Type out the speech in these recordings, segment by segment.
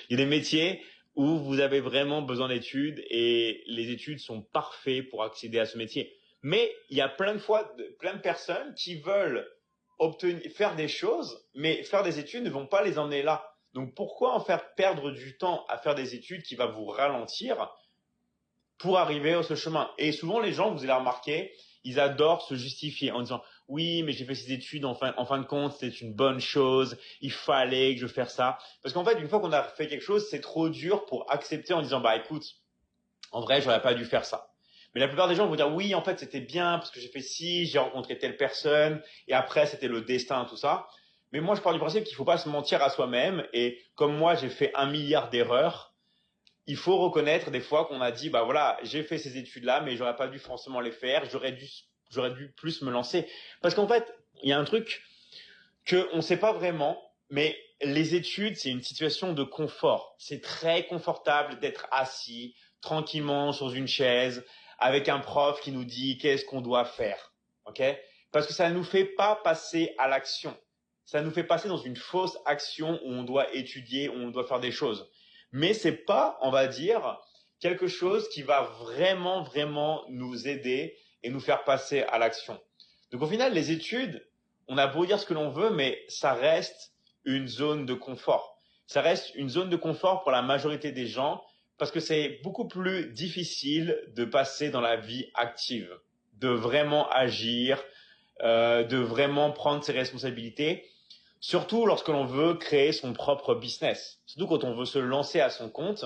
Il y a des métiers où vous avez vraiment besoin d'études et les études sont parfaits pour accéder à ce métier. Mais il y a plein de personnes qui veulent faire des choses, mais faire des études ne vont pas les emmener là. Donc pourquoi en faire perdre du temps à faire des études qui va vous ralentir pour arriver à ce chemin? Et souvent les gens, vous allez remarquer, ils adorent se justifier en disant oui, mais j'ai fait ces études en fin de compte, c'était une bonne chose, il fallait que je fasse ça. Parce qu'en fait, une fois qu'on a fait quelque chose, c'est trop dur pour accepter en disant bah écoute, en vrai, j'aurais pas dû faire ça. Mais la plupart des gens vont dire oui, en fait, c'était bien parce que j'ai fait ci, j'ai rencontré telle personne, et après, c'était le destin, tout ça. Mais moi, je pars du principe qu'il faut pas se mentir à soi-même. Et comme moi, j'ai fait 1 milliard d'erreurs, il faut reconnaître des fois qu'on a dit bah voilà, j'ai fait ces études-là, mais j'aurais pas dû forcément les faire. J'aurais dû plus me lancer. Parce qu'en fait, il y a un truc que on sait pas vraiment, mais les études, c'est une situation de confort. C'est très confortable d'être assis tranquillement sur une chaise avec un prof qui nous dit qu'est-ce qu'on doit faire. OK? Parce que ça ne nous fait pas passer à l'action. Ça nous fait passer dans une fausse action où on doit étudier, où on doit faire des choses. Mais c'est pas, on va dire, quelque chose qui va vraiment, vraiment nous aider et nous faire passer à l'action. Donc au final, les études, on a beau dire ce que l'on veut, mais ça reste une zone de confort. Ça reste une zone de confort pour la majorité des gens parce que c'est beaucoup plus difficile de passer dans la vie active, de vraiment agir, de vraiment prendre ses responsabilités, surtout lorsque l'on veut créer son propre business, surtout quand on veut se lancer à son compte,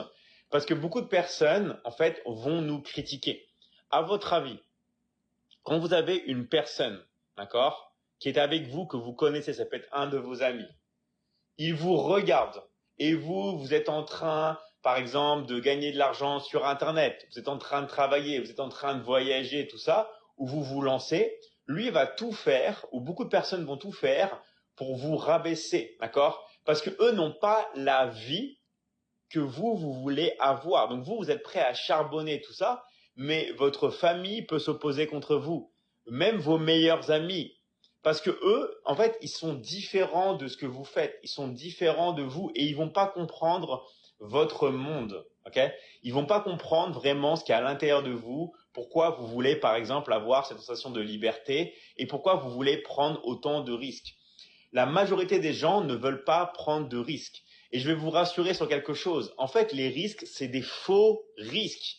parce que beaucoup de personnes, en fait, vont nous critiquer. À votre avis, quand vous avez une personne, d'accord, qui est avec vous, que vous connaissez, ça peut être un de vos amis, il vous regarde et vous êtes en train, par exemple, de gagner de l'argent sur Internet, vous êtes en train de travailler, vous êtes en train de voyager, tout ça, ou vous vous lancez, lui va tout faire, ou beaucoup de personnes vont tout faire pour vous rabaisser, d'accord? Parce que eux n'ont pas la vie que vous voulez avoir. Donc vous êtes prêt à charbonner tout ça, mais votre famille peut s'opposer contre vous, même vos meilleurs amis. Parce que eux, en fait, ils sont différents de ce que vous faites. Ils sont différents de vous et ils vont pas comprendre votre monde. Ok? Ils vont pas comprendre vraiment ce qu'il y a à l'intérieur de vous, pourquoi vous voulez, par exemple, avoir cette sensation de liberté et pourquoi vous voulez prendre autant de risques. La majorité des gens ne veulent pas prendre de risques. Et je vais vous rassurer sur quelque chose. En fait, les risques, c'est des faux risques.